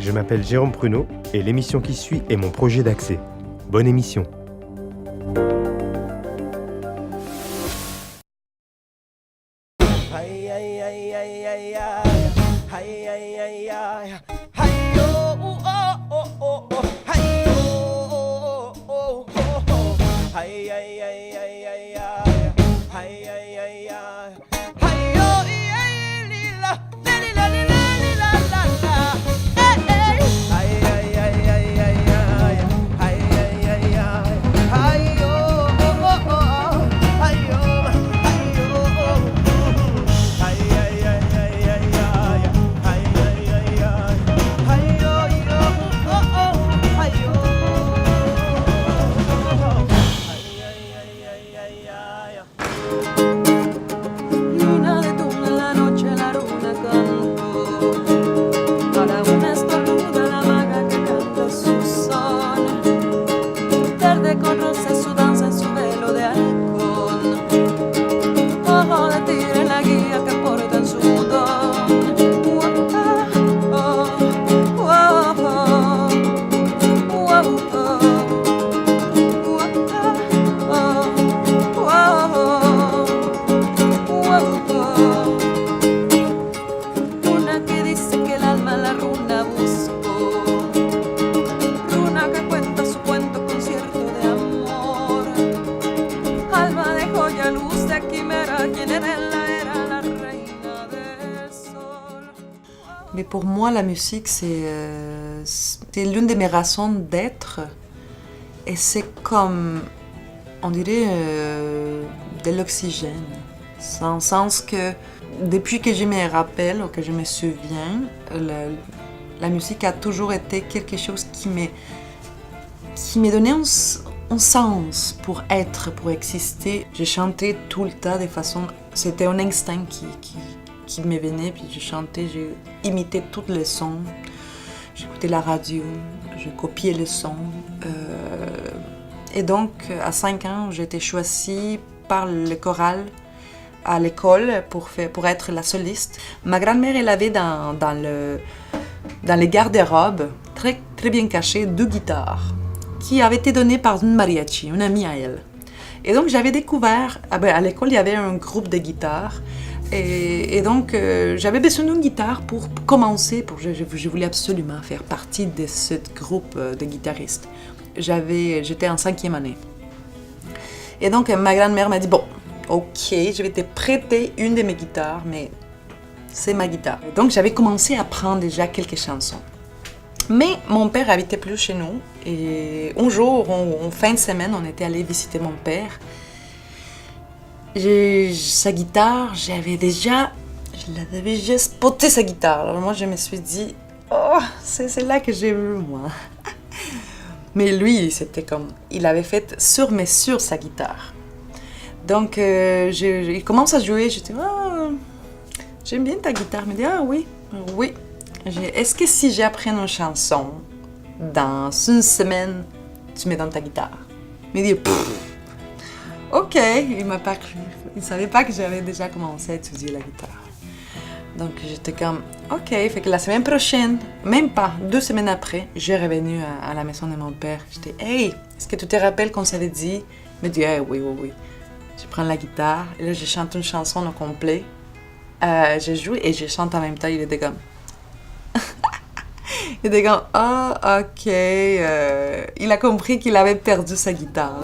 je m'appelle Jérôme Pruneau et l'émission qui suit est mon projet d'accès. Bonne émission. Mais pour moi, la musique, c'est l'une de mes raisons d'être. Et c'est comme, on dirait, de l'oxygène. Dans le sens que, depuis que je me rappelle ou que je me souviens, la musique a toujours été quelque chose qui me donnait un sens pour être, pour exister. Je chantais tout le temps de façon... C'était un instinct qui me venait, puis je chantais, j'ai imité tous les sons. J'écoutais la radio, je copiais les sons. Et donc, à 5 ans, j'ai été choisie par le choral à l'école pour être la soliste. Ma grand-mère, elle avait dans les garde-robes, très, très bien cachées, 2 guitares qui avaient été données par une mariachi, une amie à elle. Et donc, j'avais découvert, à l'école, il y avait un groupe de guitares. Et donc, j'avais besoin d'une guitare pour commencer. Je voulais absolument faire partie de ce groupe de guitaristes. J'étais en 5e année. Et donc, ma grand-mère m'a dit, bon, ok, je vais te prêter une de mes guitares, mais c'est ma guitare. Donc, j'avais commencé à apprendre déjà quelques chansons. Mais mon père habitait plus chez nous. Et un jour, en fin de semaine, on était allé visiter mon père. Sa guitare, je l'avais déjà spoté sa guitare. Alors moi, je me suis dit, oh, c'est là que j'ai eu, moi. Mais lui, c'était comme, il avait fait sur mesure sa guitare. Donc, il commence à jouer, je dis, oh, j'aime bien ta guitare. Il me dit, ah oui. Est-ce que si j'apprends une chanson, dans une semaine, tu me donnes ta guitare? Il me dit, ok, il m'a pas cru. Il savait pas que j'avais déjà commencé à étudier la guitare. Donc j'étais comme, ok, fait que la semaine prochaine, même pas, 2 semaines après, j'ai revenu à la maison de mon père. J'étais, hey, est-ce que tu te rappelles qu'on s'avait dit? Il me dit, hey, oui. Je prends la guitare, et là je chante une chanson au complet. Je joue et je chante en même temps. Il était comme... Il était comme, ah, ok. Il a compris qu'il avait perdu sa guitare.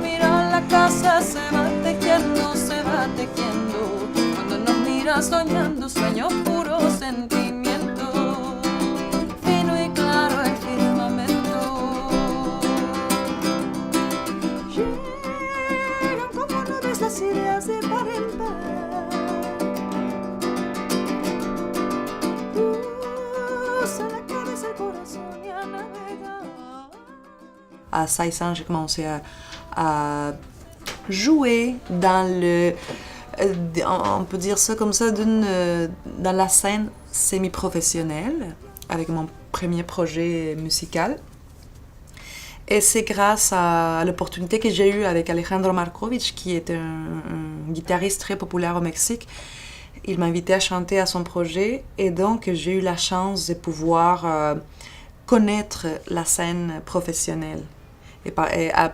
Mira la casa, se va tejiendo. Cuando nos miras soñando, sueños puros sentimientos. Fino y claro el firmamento. Llegan como nubes las ideas de par en par. Usa la cabeza, el corazón y a navegar. À 16 ans, j'ai commencé à jouer dans on peut dire ça comme ça, dans la scène semi-professionnelle, avec mon premier projet musical. Et c'est grâce à l'opportunité que j'ai eue avec Alejandro Markovich, qui est un guitariste très populaire au Mexique. Il m'a invité à chanter à son projet et donc j'ai eu la chance de pouvoir connaître la scène professionnelle.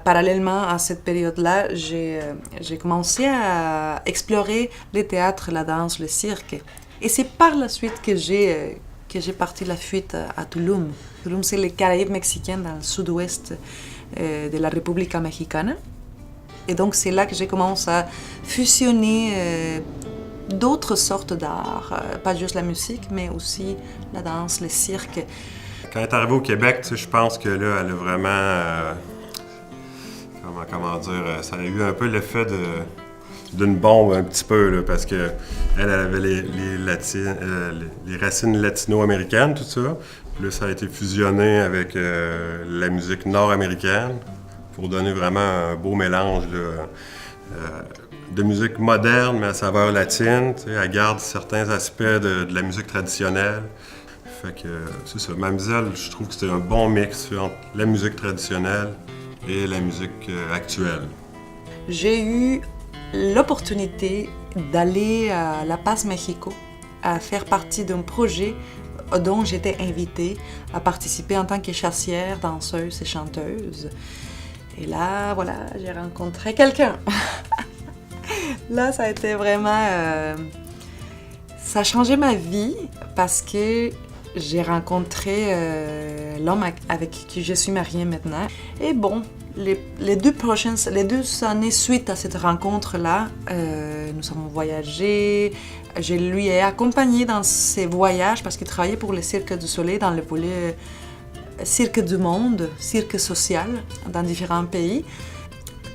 Parallèlement à cette période-là, j'ai commencé à explorer le théâtre, la danse, le cirque. Et c'est par la suite que j'ai parti la fuite à Tulum. Tulum, c'est les Caraïbes mexicains dans le sud-ouest de la République mexicana. Et donc, c'est là que j'ai commencé à fusionner d'autres sortes d'art, pas juste la musique, mais aussi la danse, le cirque. Quand elle est arrivée au Québec, je pense que là, elle a vraiment... comment dire? Ça a eu un peu l'effet d'une bombe un petit peu, là, parce qu'elle avait les racines latino-américaines, tout ça. Puis là, ça a été fusionné avec la musique nord-américaine pour donner vraiment un beau mélange de musique moderne, mais à saveur latine. Elle garde certains aspects de la musique traditionnelle. Fait que c'est ça. Mamzelle, je trouve que c'était un bon mix entre la musique traditionnelle et la musique actuelle. J'ai eu l'opportunité d'aller à La Paz, Mexico, à faire partie d'un projet dont j'étais invitée à participer en tant que chassière, danseuse et chanteuse. Et là, voilà, j'ai rencontré quelqu'un. Là, ça a été vraiment... ça a changé ma vie parce que j'ai rencontré l'homme avec qui je suis mariée maintenant. Et bon, les deux années suite à cette rencontre-là, nous avons voyagé. Je lui ai accompagné dans ses voyages parce qu'il travaillait pour le Cirque du Soleil dans le volet Cirque du Monde, cirque social dans différents pays.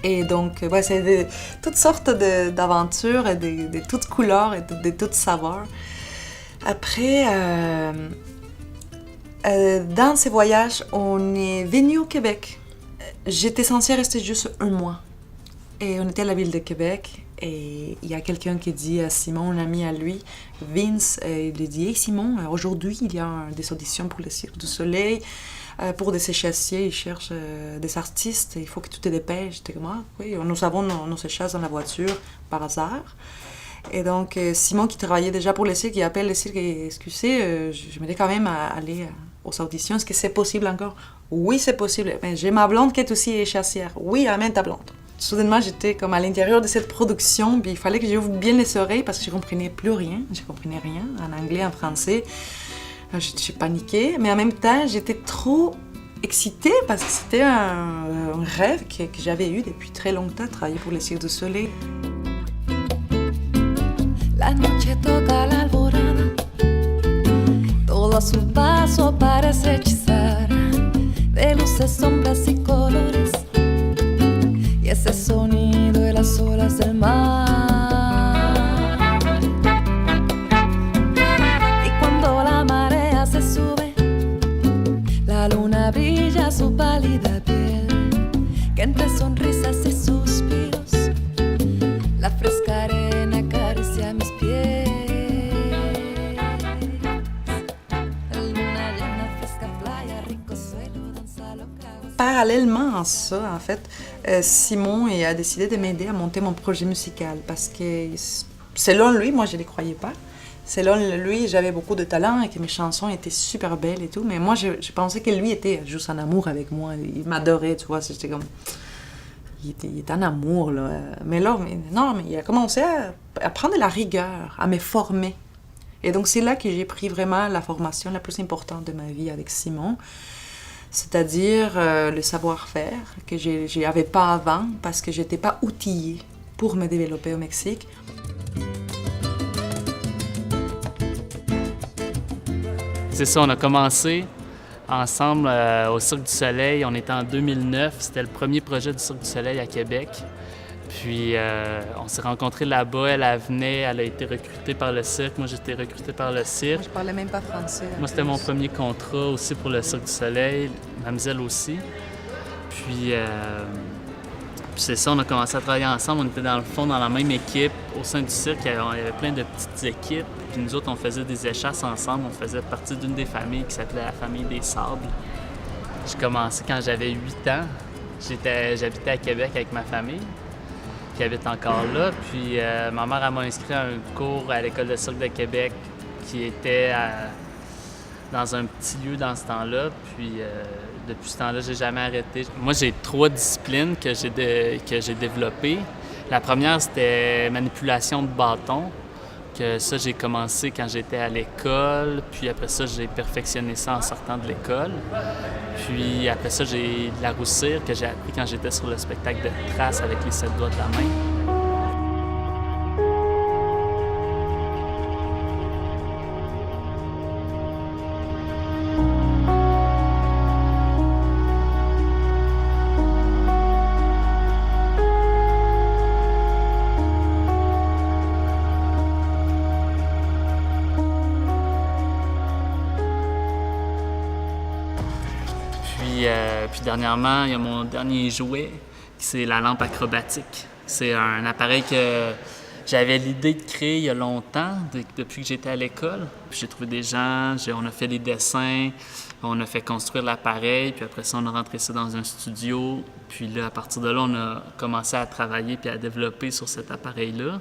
Et donc, ouais, c'est toutes sortes d'aventures, de toutes couleurs et de toutes saveurs. Après, dans ces voyages, on est venu au Québec. J'étais censée rester juste 1 mois. Et on était à la ville de Québec. Et il y a quelqu'un qui dit à Simon, un ami à lui, Vince, il lui dit « Hey Simon, aujourd'hui, il y a des auditions pour le Cirque du Soleil. Pour des échassiers, ils cherchent des artistes. Il faut que tu te dépêches. » J'étais comme « Ah, oui, nous avons nos échasses dans la voiture, par hasard. » Et donc, Simon, qui travaillait déjà pour le cirque, il appelle le cirque et « Excusez, je m'aidais quand même à aller aux auditions. Est-ce que c'est possible encore? » « Oui, c'est possible. Mais j'ai ma blonde qui est aussi échassière. »« Oui, amène ta blonde. » Soudainement, j'étais comme à l'intérieur de cette production, puis il fallait que j'ouvre bien les oreilles parce que je comprenais plus rien. Je comprenais rien en anglais, en français. J'ai paniqué, mais en même temps, j'étais trop excitée parce que c'était un rêve que j'avais eu depuis très longtemps, travailler pour le Cirque du Soleil. La noche toca la alborada, todo a su paso parece hechizar, de luces, sombras y colores, y ese sonido de las olas del mar. Y cuando la marea se sube, la luna brilla su pálida piel, que entre sonrisas y suspiros, la fresca arena acaricia mis pies. La luna llena, fresca playa, rico suelo, danza loca. Parallèlement à ça, en fait, Simon a décidé de m'aider à monter mon projet musical parce que, selon lui, moi je ne les croyais pas. Selon lui, j'avais beaucoup de talent et que mes chansons étaient super belles et tout, mais moi je pensais que lui était juste en amour avec moi. Il m'adorait, tu vois, c'était comme... Il était en amour, là. Mais là, non, mais il a commencé à prendre de la rigueur, à me former. Et donc, c'est là que j'ai pris vraiment la formation la plus importante de ma vie avec Simon, c'est-à-dire le savoir-faire que je n'avais pas avant parce que je n'étais pas outillée pour me développer au Mexique. C'est ça, on a commencé ensemble au Cirque du Soleil. On était en 2009. C'était le premier projet du Cirque du Soleil à Québec. Puis on s'est rencontrés là-bas. Elle venait, elle a été recrutée par le cirque. Moi, j'ai été recruté par le cirque. Moi, je parlais même pas français. Moi, c'était mon premier contrat aussi pour le Cirque du Soleil. Mamzelle aussi. Puis c'est ça, on a commencé à travailler ensemble. On était dans le fond, dans la même équipe. Au sein du cirque, il y avait plein de petites équipes. Puis nous autres, on faisait des échasses ensemble. On faisait partie d'une des familles qui s'appelait la famille des Sables. J'ai commencé quand j'avais 8 ans. J'habitais à Québec avec ma famille. qui habite encore là. Puis ma mère elle m'a inscrit à un cours à l'École de cirque de Québec qui était dans un petit lieu dans ce temps-là. Puis depuis ce temps-là, j'ai jamais arrêté. Moi, j'ai 3 disciplines que j'ai développées. La première, c'était manipulation de bâton. Que ça, j'ai commencé quand j'étais à l'école. Puis après ça, j'ai perfectionné ça en sortant de l'école. Puis après ça, j'ai de la roussire que j'ai appris quand j'étais sur le spectacle de trace avec les 7 doigts de la main. Puis dernièrement, il y a mon dernier jouet, c'est la lampe acrobatique. C'est un appareil que j'avais l'idée de créer il y a longtemps, depuis que j'étais à l'école. Puis j'ai trouvé des gens, on a fait des dessins, on a fait construire l'appareil, puis après ça, on a rentré ça dans un studio. Puis là, à partir de là, on a commencé à travailler puis à développer sur cet appareil-là.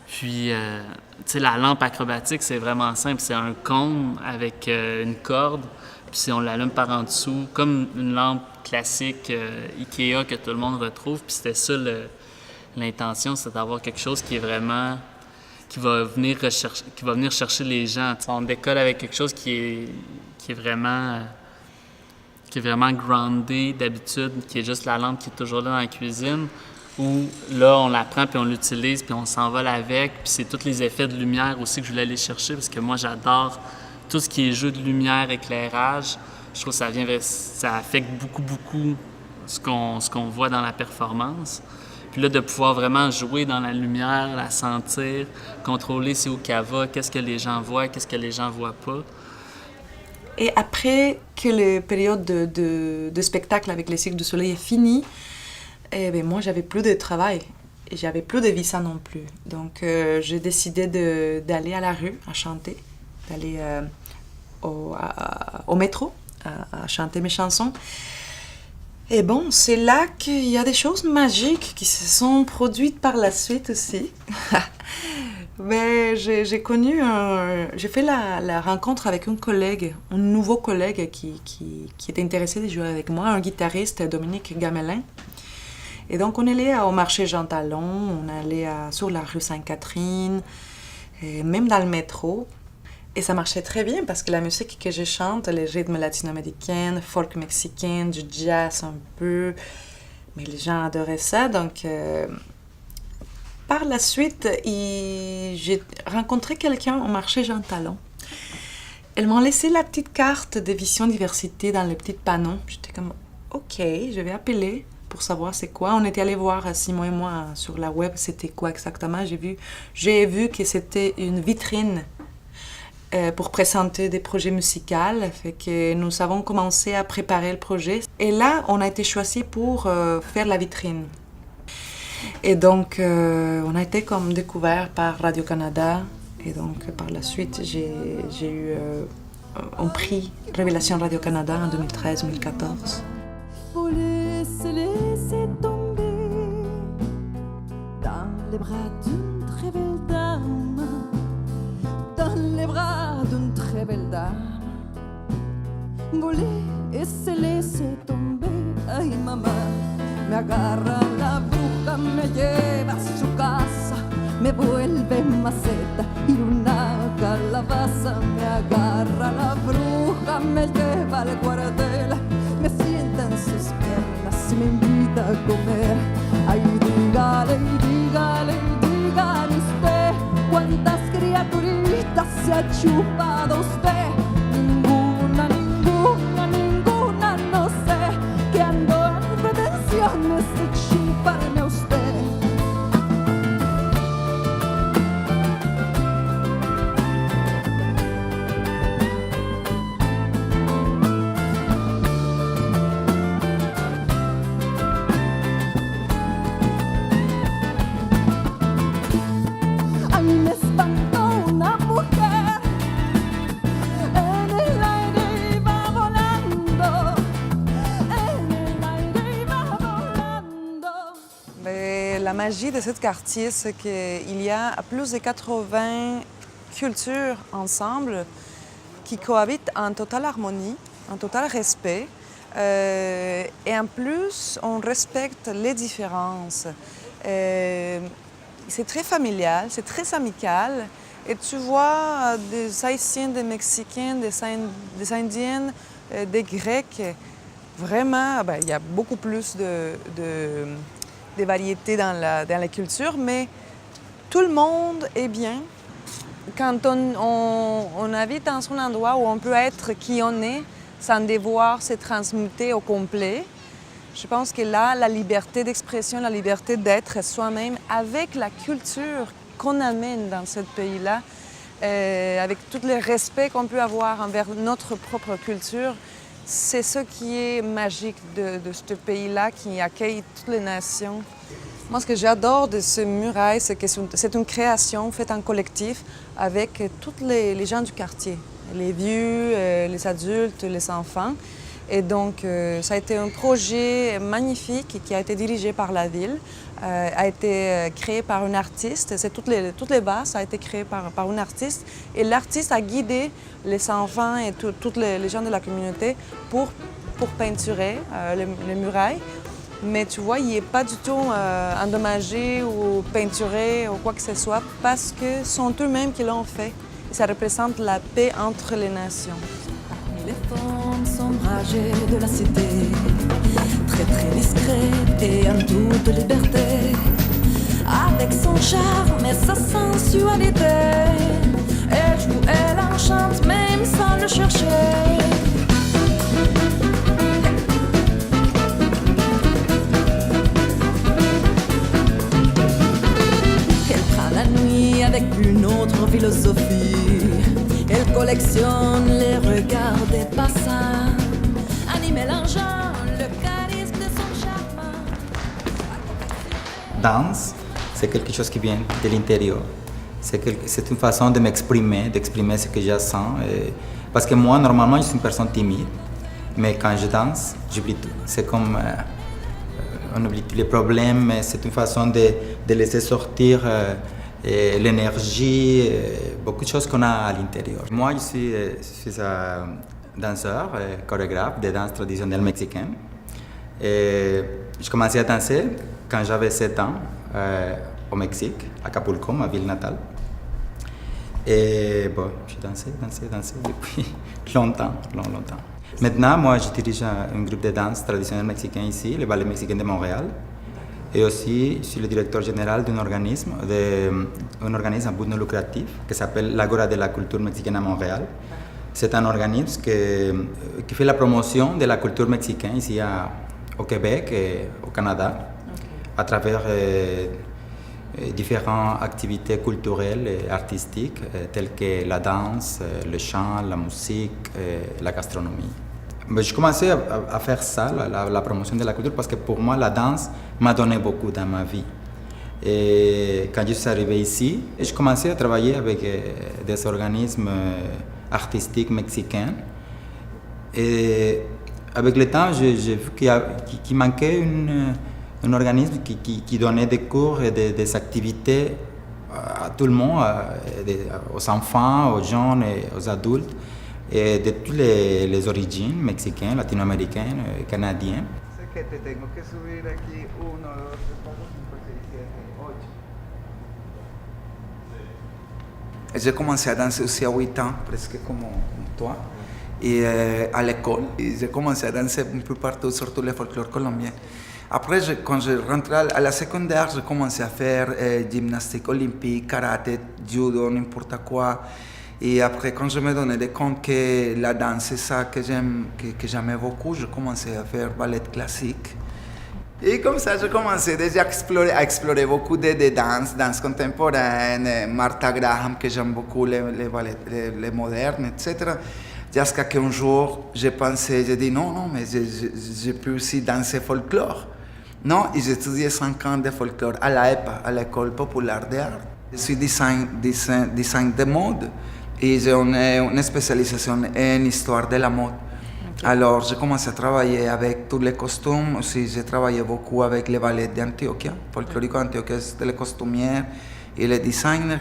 Puis, tu sais, la lampe acrobatique, c'est vraiment simple. C'est un cône avec une corde. Puis si on l'allume par en dessous, comme une lampe classique Ikea que tout le monde retrouve. Puis c'était ça l'intention, c'est d'avoir quelque chose qui est vraiment... qui va venir chercher les gens. T'sais, on décolle avec quelque chose qui est vraiment groundé d'habitude, qui est juste la lampe qui est toujours là dans la cuisine. Où là, on la prend puis on l'utilise puis on s'envole avec. Puis c'est tous les effets de lumière aussi que je voulais aller chercher parce que moi, j'adore tout ce qui est jeu de lumière, éclairage. Je trouve que ça affecte beaucoup ce qu'on voit dans la performance. Puis là, de pouvoir vraiment jouer dans la lumière, la sentir, contrôler c'est où qu'elle va, qu'est-ce que les gens voient, qu'est-ce que les gens voient pas. Et après que la période de spectacle avec les Cirques du Soleil est finie, eh bien, moi, j'avais plus de travail et j'avais plus de visa non plus. Donc, j'ai décidé d'aller à la rue à chanter, d'aller au métro à chanter mes chansons. Et bon, c'est là qu'il y a des choses magiques qui se sont produites par la suite aussi. Mais j'ai fait la rencontre avec un nouveau collègue qui était intéressé de jouer avec moi, un guitariste, Dominique Gamelin. Et donc, on allait au marché Jean Talon, on allait sur la rue Sainte-Catherine, et même dans le métro. Et ça marchait très bien parce que la musique que je chante, les rythmes latino-américains, folk mexicain, du jazz un peu, mais les gens adoraient ça. Donc, par la suite, j'ai rencontré quelqu'un au marché Jean Talon. Elles m'ont laissé la petite carte de Vision Diversité dans le petit panneau. J'étais comme, OK, je vais appeler pour savoir c'est quoi. On était allé voir, Simon et moi, sur la web, c'était quoi exactement. J'ai vu que c'était une vitrine pour présenter des projets musicaux. Fait que nous avons commencé à préparer le projet. Et là, on a été choisis pour faire la vitrine. Et donc, on a été comme découvert par Radio-Canada. Et donc, par la suite, j'ai eu un prix Révélation Radio-Canada en 2013-2014. Faut laisser tomber dans les bras d'une très belle dame, dans les bras d'une très belle dame. Voler et se laisser tomber, ay mamá, me agarra la bruja, me lleva a su casa, me vuelve maceta y una calabaza, me agarra la bruja, me lleva al cuartel, me sienta en sus piernas y me invita a comer. Ay, dígale, dígale, dígale usted, ¿cuántas criaturitas se ha chupado usted? Ninguna, ninguna, ninguna, no sé, que ando en pretensiones de chuparme a usted. magie de ce quartier, c'est qu'il y a plus de 80 cultures ensemble qui cohabitent en totale harmonie, en total respect. Et en plus, on respecte les différences. C'est très familial, c'est très amical. Et tu vois des Haïtiens, des Mexicains, des Indiennes, des Grecs. Vraiment, il y a beaucoup plus de variétés dans la culture, mais tout le monde est bien. Quand on habite dans un endroit où on peut être qui on est, sans devoir se transmuter au complet, je pense que là, la liberté d'expression, la liberté d'être soi-même avec la culture qu'on amène dans ce pays-là, avec tout le respect qu'on peut avoir envers notre propre culture, c'est ce qui est magique de ce pays-là qui accueille toutes les nations. Moi, ce que j'adore de ce muraille, c'est que c'est une création faite en collectif avec tous les gens du quartier, les vieux, les adultes, les enfants. Et donc, ça a été un projet magnifique qui a été dirigé par la ville, a été créé par un artiste. Toutes les bases, ça a été créé par un artiste. Et l'artiste a guidé les enfants et tous les gens de la communauté pour peinturer les murailles. Mais tu vois, il n'est pas du tout endommagé ou peinturé ou quoi que ce soit parce que ce sont eux-mêmes qui l'ont fait. Et ça représente la paix entre les nations. Les formes sombragées de la cité, très très discrète et en toute liberté, avec son charme et sa sensualité, elle joue, elle enchante même sans le chercher. Elle prend la nuit avec une autre philosophie. Elle collectionne les regards des passants, en y mélangeant le charisme de son charme. Danse, c'est quelque chose qui vient de l'intérieur. C'est une façon de m'exprimer, d'exprimer ce que je sens. Parce que moi, normalement, je suis une personne timide, mais quand je danse, j'oublie tout. C'est comme on oublie tous les problèmes, c'est une façon de laisser sortir l'énergie, beaucoup de choses qu'on a à l'intérieur. Moi, je suis un danseur, chorégraphe de danse traditionnelle mexicaine. Et je commençais à danser quand j'avais 7 ans au Mexique, à Acapulco, ma ville natale. Et bon, j'ai dansé depuis longtemps. Maintenant, moi, je dirige un groupe de danse traditionnel mexicain ici, le Ballet mexicain de Montréal. Et aussi, je suis le directeur général d'un organisme à but non lucratif qui s'appelle l'Agora de la culture mexicaine à Montréal. C'est un organisme qui fait la promotion de la culture mexicaine ici au Québec et au Canada, à travers différentes activités culturelles et artistiques telles que la danse, le chant, la musique, la gastronomie. Je commençais à faire ça, la promotion de la culture, parce que pour moi, la danse m'a donné beaucoup dans ma vie. Et quand je suis arrivé ici, je commençais à travailler avec des organismes artistiques mexicains. Et avec le temps, j'ai vu qu'il manquait un organisme qui donnait des cours et des activités à tout le monde, aux enfants, aux jeunes et aux adultes. Et de toutes les origines, mexicaines, latino-américaines, canadiennes. Que te tengo que subir aquí 1, 2, 3, 4, 5, 6, 7, 8. J'ai commencé à danser aussi à 8 ans, presque comme toi, et à l'école. J'ai commencé à danser un peu partout, surtout le folklore colombien. Après, quand je rentrais à la secondaire, j'ai commencé à faire gymnastique olympique, karaté, judo, n'importe quoi. Et après, quand je me donnais compte que la danse, c'est ça que j'aimais beaucoup, je commençais à faire ballet classique. Et comme ça, je commençais déjà à explorer beaucoup de danse contemporaine, Martha Graham, que j'aime beaucoup, les ballets, les modernes, etc. Jusqu'à qu'un jour, j'ai dit non, mais je peux aussi danser folklore. Non, et j'ai étudié 5 ans de folklore à l'AEPA, à l'École populaire d'art. Je suis design de mode. Et j'ai une spécialisation en histoire de la mode. Alors, j'ai commencé à travailler avec tous les costumes. Aussi, j'ai travaillé beaucoup avec les ballets d'Antioquia, folklorico Antioquia, c'était les costumières et les designers.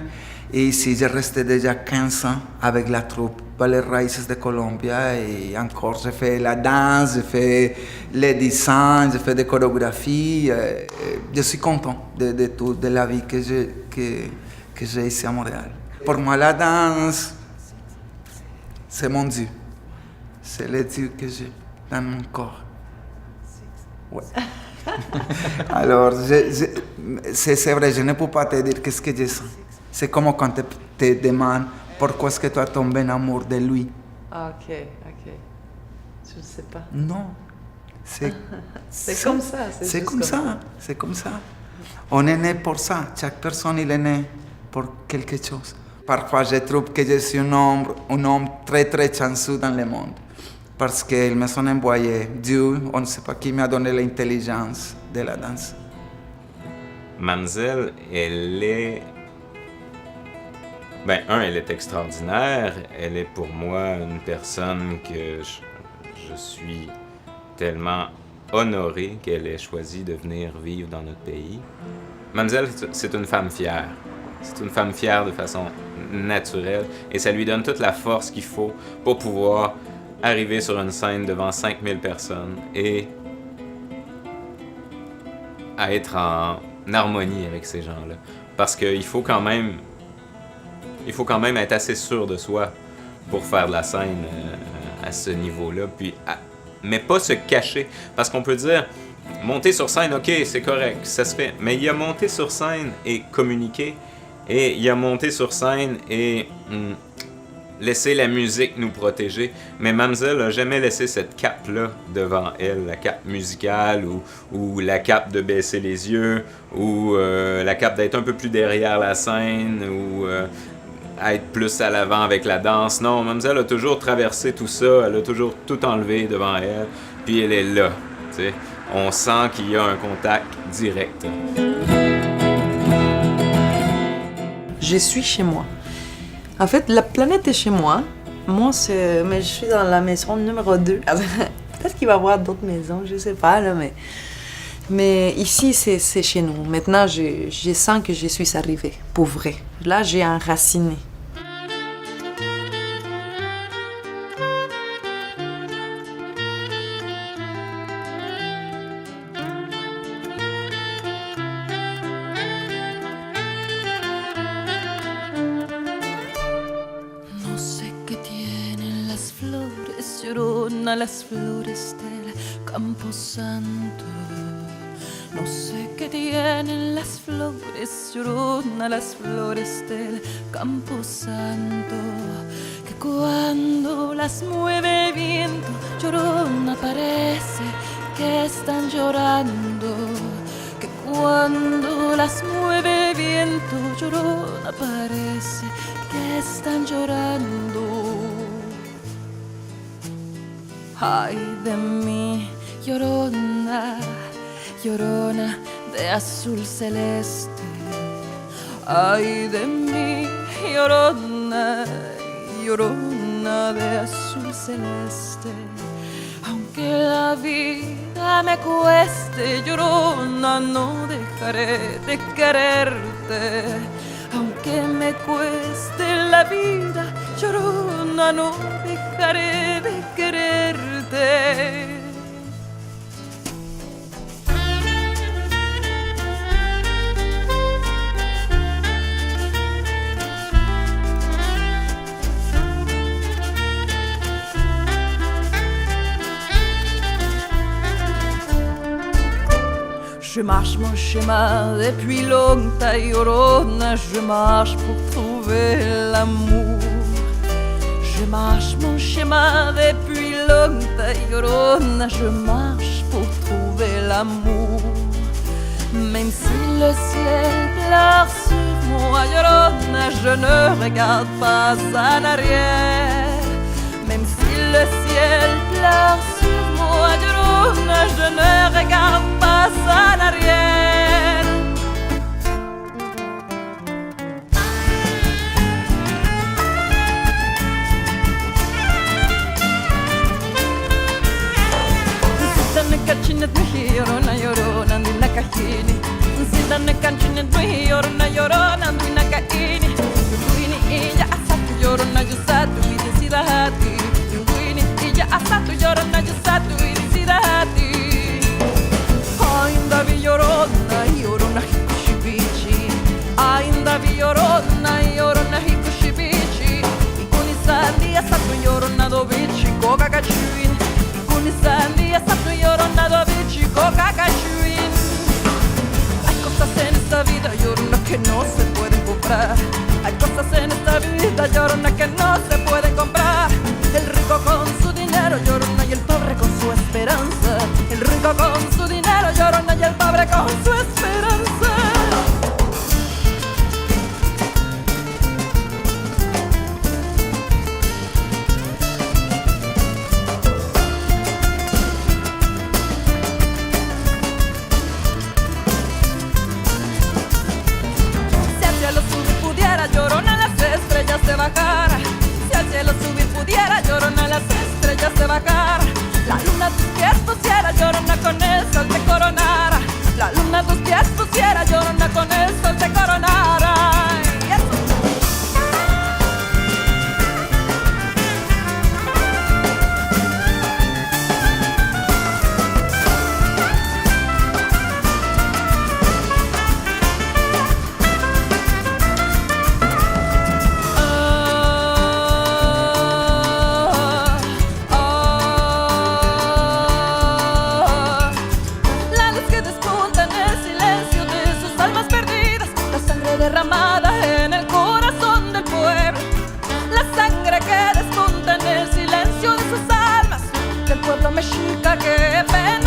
Et ici, j'ai resté déjà 15 ans avec la troupe Ballet Raíces de Colombia. Et encore, j'ai fait la danse, j'ai fait les designs, j'ai fait des chorégraphies. Je suis content de tout, de la vie que j'ai ici à Montréal. Pour moi, la danse, c'est mon Dieu. C'est le Dieu que j'ai dans mon corps. Ouais. Alors, c'est vrai, je ne peux pas te dire qu'est-ce que je sens. C'est comme quand tu te demandes pourquoi est-ce que tu as tombé en amour de lui. Ah, ok. Je ne sais pas. Non. C'est comme ça. C'est juste comme ça. C'est comme ça. On est né pour ça. Chaque personne il est né pour quelque chose. Parfois, je trouve que je suis un homme très, très chanceux dans le monde. Parce qu'ils me sont envoyés. Dieu, on ne sait pas qui m'a donné l'intelligence de la danse. Mamzelle, elle est... elle est extraordinaire. Elle est pour moi une personne que je suis tellement honoré qu'elle ait choisi de venir vivre dans notre pays. Mamzelle, c'est une femme fière. C'est une femme fière de façon naturelle et ça lui donne toute la force qu'il faut pour pouvoir arriver sur une scène devant 5000 personnes et à être en harmonie avec ces gens-là. Parce qu'il faut quand même être assez sûr de soi pour faire de la scène à ce niveau-là, mais pas se cacher. Parce qu'on peut dire, monter sur scène, ok, c'est correct, ça se fait. Mais il y a monter sur scène et communiquer, et il y a monter sur scène et laisser la musique nous protéger. Mais Mamzelle n'a jamais laissé cette cape-là devant elle, la cape musicale ou la cape de baisser les yeux ou la cape d'être un peu plus derrière la scène ou être plus à l'avant avec la danse. Non, Mamzelle a toujours traversé tout ça, elle a toujours tout enlevé devant elle, puis elle est là, tu sais. On sent qu'il y a un contact direct. Je suis chez moi. En fait, la planète est chez moi. Mais je suis dans la maison numéro 2. Peut-être qu'il va y avoir d'autres maisons, je sais pas, là, mais ici, c'est chez nous. Maintenant, je sens que je suis arrivée, pour vrai. Là, j'ai enraciné. No sé qué tienen las flores, llorona, las flores del Camposanto. No sé qué tienen las flores, llorona, las flores del Camposanto. Que cuando las mueve el viento, llorona, parece que están llorando. Que cuando las mueve el viento, llorona, parece que están llorando. Ay de mí, llorona, llorona de azul celeste. Ay de mí, llorona, llorona de azul celeste. Aunque la vida me cueste, llorona, no dejaré de quererte. Aunque me cueste la vida, llorona, no dejaré de quererte. Je marche mon chemin depuis longtemps, llorona, je marche pour trouver l'amour. Je marche mon chemin depuis longtemps, llorona, je marche pour trouver l'amour. Même si le ciel pleure sur moi, llorona, je ne regarde pas en arrière. Même si le ciel pleure sur moi, llorona, je ne regarde pas en arrière. llorona llorona duina kaini duini iya asatu llorona yusatu idisida hati duini iya asatu llorona yusatu idisida hati ainda vi llorona hikushibichi ainda vi llorona hikushibichi ikuni sandi asatu llorona dobichi koga kachuin ikuni sandi asatu llorona dobichi koga kachuin. Hay cosas en esta vida, llorona, que no se pueden comprar. Hay cosas en esta vida, llorona, que no se pueden comprar. El rico con su dinero, llorona, y el pobre con su esperanza. El rico con su dinero, llorona, y el pobre con su esperanza. Llorona las estrellas se bajara. Si al cielo subir pudiera, llorona las estrellas se bajara. La luna a tus pies pusiera, llorona con el sol te coronara. La luna a tus pies pusiera, llorona con el sol te coronara. Y eso. Derramada en el corazón del pueblo, la sangre que despunta en el silencio de sus almas, del pueblo mexica que ven